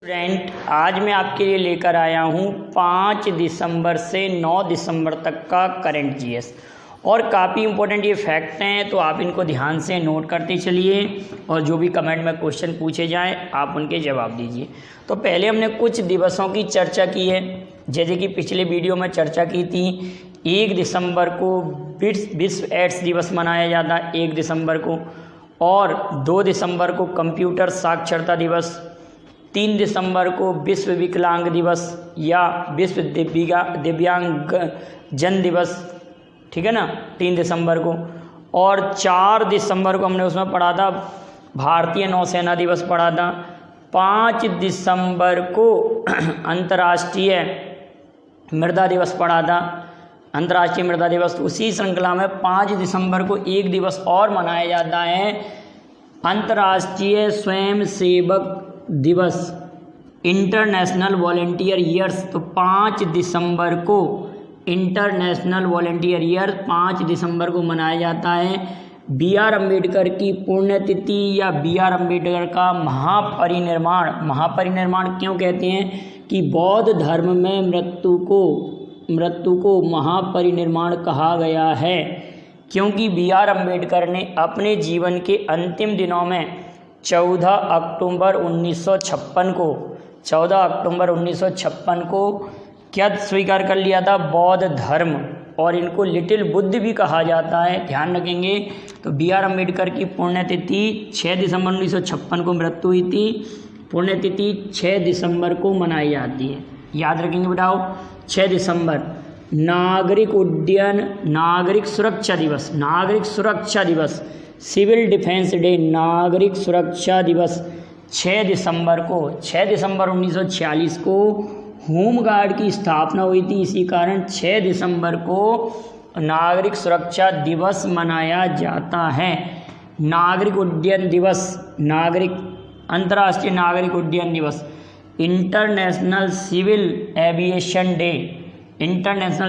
Student, आज मैं आपके लिए लेकर आया हूँ 5 दिसंबर से 9 दिसंबर तक का करंट जीएस और काफ़ी इंपॉर्टेंट ये फैक्ट हैं, तो आप इनको ध्यान से नोट करते चलिए और जो भी कमेंट में क्वेश्चन पूछे जाएं आप उनके जवाब दीजिए। तो पहले हमने कुछ दिवसों की चर्चा की है, जैसे कि पिछले वीडियो में चर्चा की थी 1 दिसंबर को विश्व एड्स दिवस मनाया जाता है 1 दिसंबर को, और 2 दिसंबर को कंप्यूटर साक्षरता दिवस, 3 दिसंबर को विश्व विकलांग दिवस या विश्व दिव्यांग जन दिवस, ठीक है ना, 3 दिसंबर को। और 4 दिसंबर को हमने उसमें पढ़ा था भारतीय नौसेना दिवस पढ़ा था। 5 दिसंबर को अंतर्राष्ट्रीय मृदा दिवस पढ़ा था, अंतर्राष्ट्रीय मृदा दिवस। तो उसी श्रृंखला में 5 दिसंबर को एक दिवस और मनाया जाता है, अंतर्राष्ट्रीय स्वयंसेवक दिवस, इंटरनेशनल वॉलेंटियर ईयर्स। तो 5 दिसंबर को इंटरनेशनल वॉलेंटियर ईयर 5 दिसंबर को मनाया जाता है। बी आर अम्बेडकर की पुण्यतिथि या बी आर अम्बेडकर का महापरिनिर्वाण क्यों कहते हैं कि बौद्ध धर्म में मृत्यु को महापरिनिर्वाण कहा गया है, क्योंकि बी आर अम्बेडकर ने अपने जीवन के अंतिम दिनों में 14 अक्टूबर 1956 को क्या स्वीकार कर लिया था, बौद्ध धर्म, और इनको लिटिल बुद्ध भी कहा जाता है, ध्यान रखेंगे। तो बी आर अम्बेडकर की पुण्यतिथि 6 दिसंबर 1956 को मृत्यु हुई थी, पुण्यतिथि 6 दिसंबर को मनाई जाती है, याद रखेंगे बेटाओ। 6 दिसंबर नागरिक सुरक्षा दिवस, सिविल डिफेंस डे, नागरिक सुरक्षा दिवस 6 दिसंबर को। 6 दिसंबर 1946 को होमगार्ड की स्थापना हुई थी, इसी कारण 6 दिसंबर को नागरिक सुरक्षा दिवस मनाया जाता है। नागरिक उड्डयन दिवस, अंतर्राष्ट्रीय नागरिक उड्डयन दिवस, इंटरनेशनल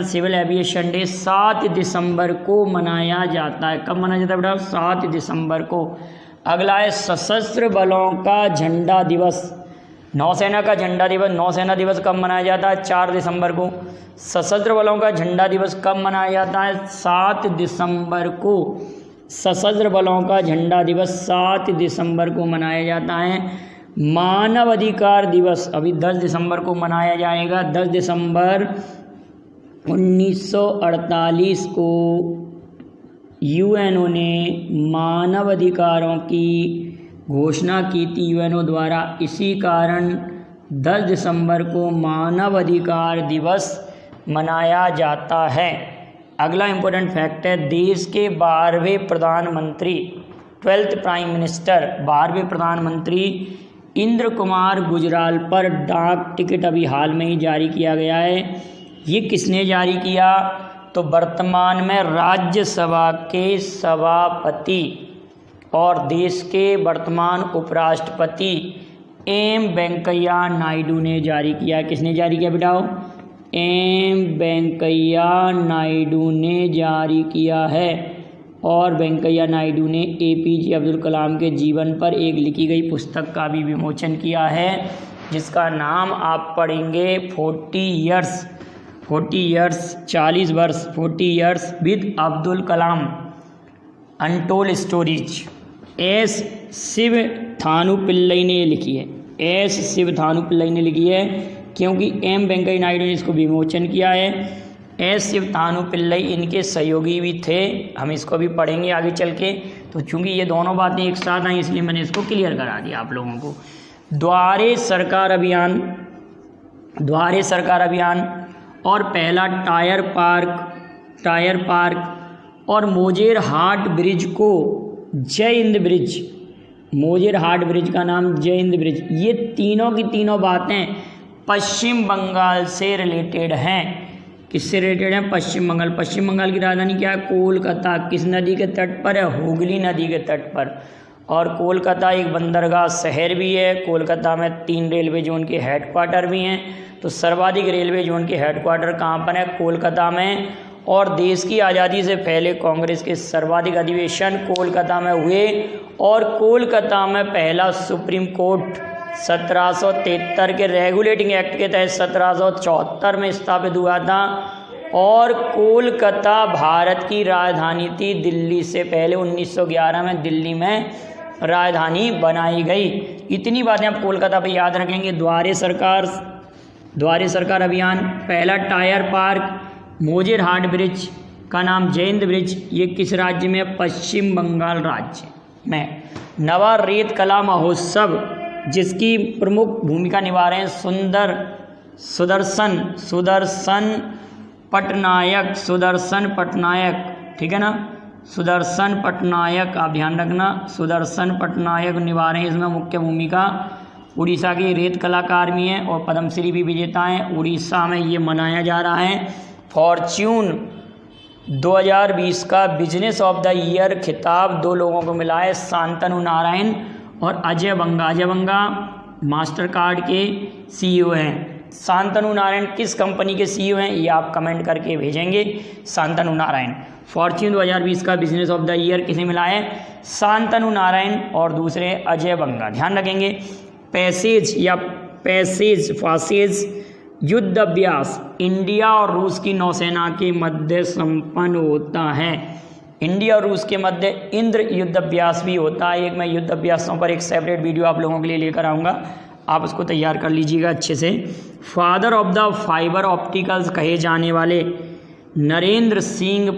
सिविल एविएशन डे 7 दिसंबर को मनाया जाता है। कब मनाया जाता है बेटा? 7 दिसंबर को। अगला है सशस्त्र बलों का झंडा दिवस, नौसेना का झंडा दिवस। नौसेना दिवस कब मनाया जाता है? 4 दिसंबर को। सशस्त्र बलों का झंडा दिवस कब मनाया जाता है? 7 दिसंबर को। सशस्त्र बलों का झंडा दिवस 7 दिसंबर को मनाया जाता है। मानव अधिकार दिवस अभी 10 दिसंबर को मनाया जाएगा। 10 दिसंबर 1948 को यूएनओ ने मानव अधिकारों की घोषणा की थी यूएनओ द्वारा, इसी कारण 10 दिसंबर को मानव अधिकार दिवस मनाया जाता है। अगला इम्पोर्टेंट फैक्ट है, देश के 12वें प्रधानमंत्री 12th प्राइम मिनिस्टर 12वें प्रधानमंत्री इंद्र कुमार गुजराल पर डाक टिकट अभी हाल में ही जारी किया गया है। ये किसने जारी किया? तो वर्तमान में राज्यसभा के सभापति और देश के वर्तमान उपराष्ट्रपति एम वेंकैया नायडू ने जारी किया। किसने जारी किया बेटाओ? एम वेंकैया नायडू ने जारी किया है। और वेंकैया नायडू ने एपीजे अब्दुल कलाम के जीवन पर एक लिखी गई पुस्तक का भी विमोचन किया है, जिसका नाम आप पढ़ेंगे 40 years with Abdul Kalam untold stories. S Sivathanu Pillai ने लिखी है, क्योंकि एम वेंकैया नायडू ने इसको विमोचन किया है। एस शिव थानु पिल्लई इनके सहयोगी भी थे, हम इसको भी पढ़ेंगे आगे चल के। तो चूंकि ये दोनों बातें एक साथ आई इसलिए मैंने इसको क्लियर करा दिया आप लोगों को। द्वारे सरकार अभियान और पहला टायर पार्क और मोजेर हाट ब्रिज को जय हिंद ब्रिज, मोजेर हाट ब्रिज का नाम जय हिंद ब्रिज। ये तीनों की तीनों बातें पश्चिम बंगाल से रिलेटेड हैं। किससे रिलेटेड है? पश्चिम बंगाल की राजधानी क्या है? कोलकाता। किस नदी के तट पर है? हुगली नदी के तट पर। और कोलकाता एक बंदरगाह शहर भी है। कोलकाता में 3 रेलवे जोन के हेडक्वार्टर भी हैं। तो सर्वाधिक रेलवे जोन के हेडक्वार्टर कहाँ पर है? कोलकाता में। और देश की आज़ादी से पहले कांग्रेस के सर्वाधिक अधिवेशन कोलकाता में हुए और कोलकाता में पहला सुप्रीम कोर्ट 1773 के रेगुलेटिंग एक्ट के तहत 1774 में स्थापित हुआ था। और कोलकाता भारत की राजधानी थी दिल्ली से पहले। 1911 में दिल्ली में राजधानी बनाई गई। इतनी बातें आप कोलकाता पे याद रखेंगे। द्वारे सरकार अभियान, पहला टायर पार्क मोजेर हाट ब्रिज का नाम जयंत ब्रिज, ये किस राज्य में? पश्चिम बंगाल राज्य में। नवा रेत कला महोत्सव जिसकी प्रमुख भूमिका निभा रहे हैं सुदर्शन पटनायक, ठीक है ना, सुदर्शन पटनायक, आप ध्यान रखना, सुदर्शन पटनायक निभा रहे हैं इसमें मुख्य भूमिका। उड़ीसा के रेत कलाकार भी हैं और पद्मश्री भी विजेता हैं। उड़ीसा में ये मनाया जा रहा है। फॉर्च्यून 2020 का बिजनेस ऑफ द ईयर खिताब 2 लोगों को मिला है, शांतनु नारायण और अजय बंगा। अजय बंगा मास्टर कार्ड के CEO हैं। शांतनु नारायण किस कंपनी के CEO हैं, ये आप कमेंट करके भेजेंगे। शांतनु नारायण। फॉर्च्यून 2020 का बिजनेस ऑफ द ईयर किसे मिला है? शांतनु नारायण और दूसरे अजय बंगा। ध्यान रखेंगे। फासेज युद्ध अभ्यास इंडिया और रूस की नौसेना के मध्य संपन्न होता है। इंडिया और रूस के मध्य इंद्र युद्ध अभ्यास भी होता है। एक मैं युद्ध अभ्यासों पर एक सेपरेट वीडियो आप लोगों के लिए लेकर आऊँगा, आप उसको तैयार कर लीजिएगा अच्छे से। Father of the fibre opticals कहे जाने वाले नरेंद्र सिंह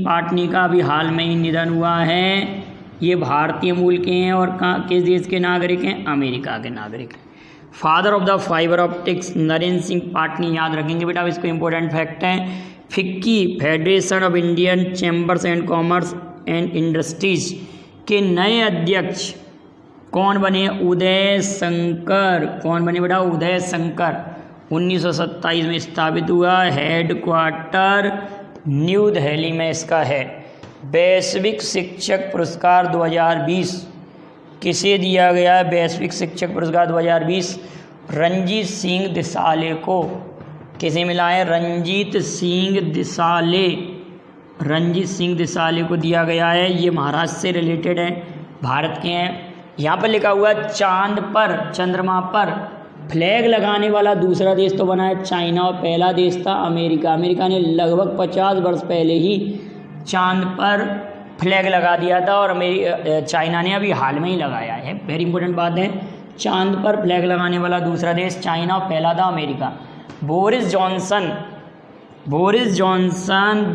पाटनी का अभी हाल में ही निधन हुआ है। ये भारतीय मूल के हैं और किस देश के नागरिक हैं? अमेरिका के नागरिक हैं। Father of the fibre optics Narendra Singh Patni, याद रखेंगे बेटा, इसको इंपॉर्टेंट फैक्ट है। FICCI federation of Indian chambers and commerce and industries के नए अध्यक्ष कौन बने? उदय शंकर। कौन बने बेटा? उदय शंकर। 1927 में स्थापित हुआ। हेडक्वार्टर न्यू दिल्ली में इसका है। वैश्विक शिक्षक पुरस्कार 2020 किसे दिया गया? वैश्विक शिक्षक पुरस्कार 2020 रंजीत सिंह दिसाले को। किसे मिला है? रंजीत सिंह दिसाले को दिया गया है। ये महाराष्ट्र से रिलेटेड है, भारत के हैं। यहाँ पर लिखा हुआ है चांद पर, चंद्रमा पर फ्लैग लगाने वाला दूसरा देश तो बना है चाइना और पहला देश था अमेरिका। अमेरिका ने लगभग 50 वर्ष पहले ही चांद पर फ्लैग लगा दिया था और चाइना ने अभी हाल में ही लगाया है। वेरी इंपॉर्टेंट बात है। चांद पर फ्लैग लगाने वाला दूसरा देश चाइना और पहला था अमेरिका। बोरिस जॉनसन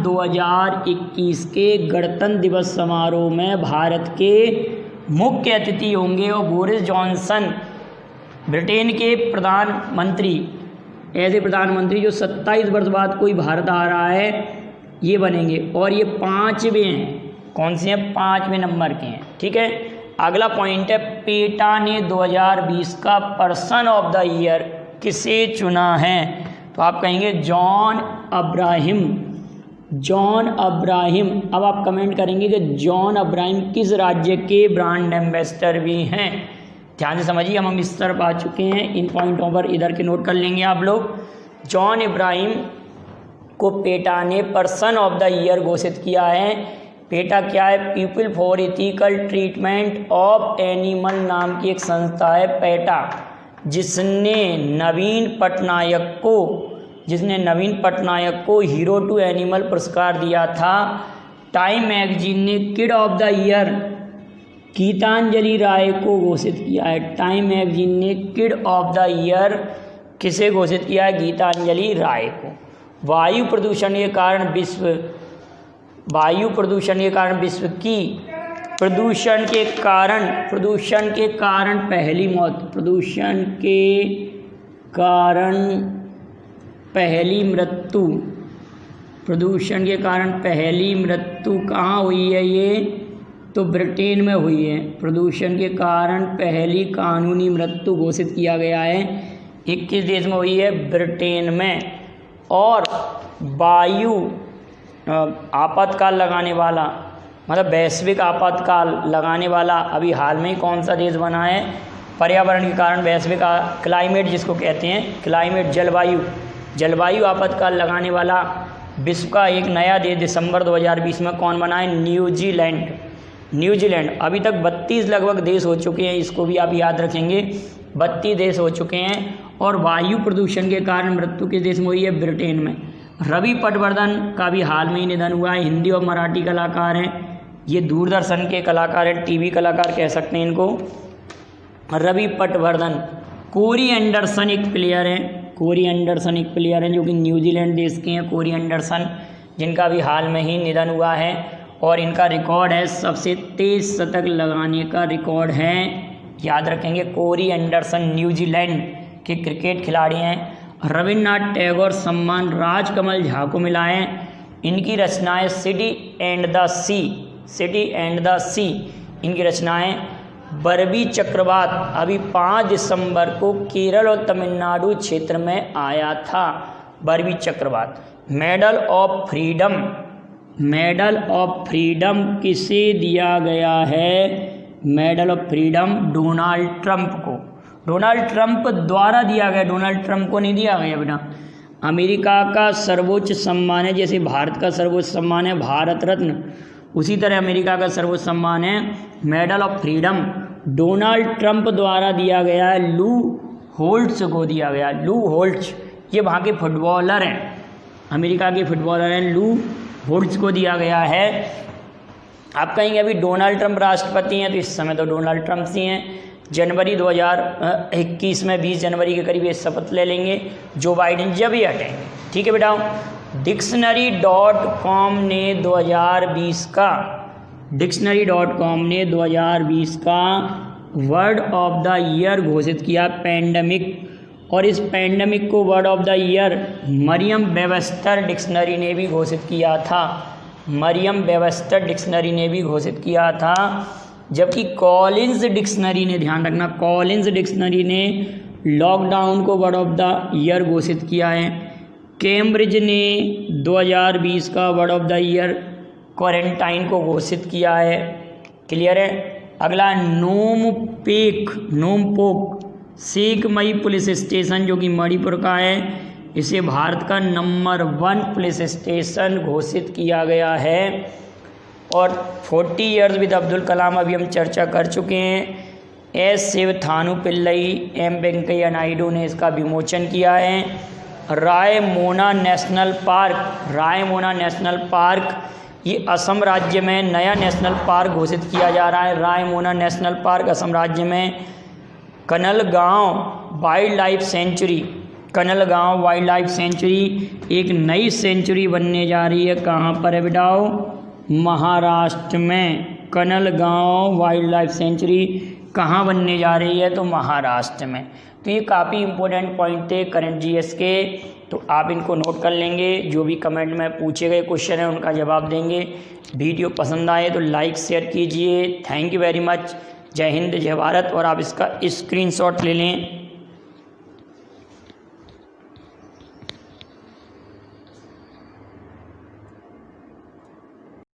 2021 के गणतंत्र दिवस समारोह में भारत के मुख्य अतिथि होंगे। और बोरिस जॉनसन ब्रिटेन के प्रधानमंत्री, ऐसे प्रधानमंत्री जो 27 वर्ष बाद कोई भारत आ रहा है, ये बनेंगे। और ये 5वें हैं। कौन से हैं? 5वें नंबर के हैं। ठीक है। अगला पॉइंट है, पेटा ने 2020 का पर्सन ऑफ द ईयर किसे चुना है? तो आप कहेंगे जॉन अब्राहिम। अब आप कमेंट करेंगे कि जॉन अब्राहिम किस राज्य के ब्रांड एम्बेसडर भी हैं। ध्यान से समझिए, हम इस तरफ आ चुके हैं। इन पॉइंटों पर इधर के नोट कर लेंगे आप लोग। जॉन इब्राहिम को पेटा ने पर्सन ऑफ द ईयर घोषित किया है। पेटा क्या है? People for ethical treatment of animal नाम की एक संस्था है पेटा, जिसने नवीन पटनायक को हीरो टू एनिमल पुरस्कार दिया था। टाइम मैगजीन ने kid of the year Gitanjali Rai को घोषित किया है। टाइम मैगजीन ने किड ऑफ द ईयर किसे घोषित किया है? गीतांजलि राय को। वायु प्रदूषण के कारण विश्व की प्रदूषण के कारण पहली मृत्यु कहाँ हुई है? ये तो ब्रिटेन में हुई है। प्रदूषण के कारण पहली कानूनी मृत्यु घोषित किया गया है। 21 देश में हुई है, ब्रिटेन में। और वायु आपातकाल लगाने वाला, मतलब वैश्विक आपातकाल लगाने वाला अभी हाल में कौन सा देश बना है? पर्यावरण के कारण वैश्विक क्लाइमेट जिसको कहते हैं, क्लाइमेट जलवायु आपातकाल लगाने वाला विश्व का एक नया देश दिसंबर 2020 में कौन बना है? न्यूजीलैंड। अभी तक 32 लगभग देश हो चुके हैं, इसको भी आप याद रखेंगे, 32 देश हो चुके हैं। और वायु प्रदूषण के कारण मृत्यु किस देश में हुई है? ब्रिटेन में। रवि पटवर्धन का भी हाल में ही निधन हुआ है। हिंदी और मराठी कलाकार हैं, ये दूरदर्शन के कलाकार हैं, टीवी कलाकार कह सकते हैं इनको। रवि पटवर्धन। कोरी एंडरसन एक प्लेयर हैं, कोरी एंडरसन एक प्लेयर हैं जो कि न्यूजीलैंड देश के हैं, कोरी एंडरसन, जिनका भी हाल में ही निधन हुआ है। और इनका रिकॉर्ड है, सबसे तेज शतक लगाने का रिकॉर्ड है, याद रखेंगे। कोरी एंडरसन न्यूजीलैंड के क्रिकेट खिलाड़ी हैं। रविन्द्रनाथ टैगोर सम्मान राजकमल झा को मिला है। इनकी रचनाएं city and the sea, city and the sea इनकी रचनाएं। बरबी चक्रवात अभी 5 दिसंबर को केरल और तमिलनाडु क्षेत्र में आया था, बरबी चक्रवात। Medal of freedom, medal of freedom किसे दिया गया है? Medal of freedom Donald Trump को, डोनाल्ड ट्रंप द्वारा दिया गया, डोनाल्ड ट्रंप को नहीं दिया गया बेटा। अमेरिका का सर्वोच्च सम्मान है, जैसे भारत का सर्वोच्च सम्मान है भारत रत्न, उसी तरह अमेरिका का सर्वोच्च सम्मान है medal of freedom. Donald Trump द्वारा दिया गया है, लू होल्ट्स को दिया गया। लू होल्ट्स ये वहाँ के फुटबॉलर हैं, अमेरिका के फुटबॉलर हैं, लू होल्ट्स को दिया गया है। आप कहेंगे अभी डोनाल्ड ट्रंप राष्ट्रपति हैं, तो इस समय तो डोनाल्ड ट्रंप ही हैं। जनवरी 2021 में 20 जनवरी के करीब ये शपथ ले लेंगे, जो बाइडेन जब ही हटेंगे। ठीक है बेटा। डिक्शनरी.com ने 2020 का, डिक्शनरी.com ने 2020 का वर्ड ऑफ द ईयर घोषित किया, पैंडमिक। और इस पैंडमिक को word of the year Merriam Webster dictionary ने भी घोषित किया था, मरियम वेबस्टर डिक्शनरी ने भी घोषित किया था। जबकि कॉलिंस डिक्शनरी ने, ध्यान रखना, कॉलिंस डिक्शनरी ने लॉकडाउन को वर्ड ऑफ द ईयर घोषित किया है। कैम्ब्रिज ने 2020 का word of the year quarantine को घोषित किया है। क्लियर है। अगला नोमपेक, नोमपोक सेकमई पुलिस स्टेशन जो कि मणिपुर का है, इसे भारत का नंबर 1 पुलिस स्टेशन घोषित किया गया है। और 40 ईयर्स विद अब्दुल कलाम अभी हम चर्चा कर चुके हैं। S Sivathanu Pillai, M Venkaiah Naidu ने इसका विमोचन किया है। Raimona national park, Raimona national park ये असम राज्य में नया नेशनल पार्क घोषित किया जा रहा है। रायमोना नेशनल पार्क असम राज्य में। Kanalgaon wild life sanctuary, Kanalgaon wild life sanctuary एक नई सेंचुरी बनने जा रही है। कहाँ पर है बेटाओ? महाराष्ट्र में। कनलगांव वाइल्ड लाइफ सेंचुरी कहाँ बनने जा रही है? तो महाराष्ट्र में। तो ये काफ़ी इंपॉर्टेंट पॉइंट थे करंट जीएस के, तो आप इनको नोट कर लेंगे। जो भी कमेंट में पूछे गए क्वेश्चन हैं उनका जवाब देंगे। वीडियो पसंद आए तो लाइक शेयर कीजिए। Thank you very much. जय हिंद, जय भारत। और आप इसका स्क्रीनशॉट ले लें।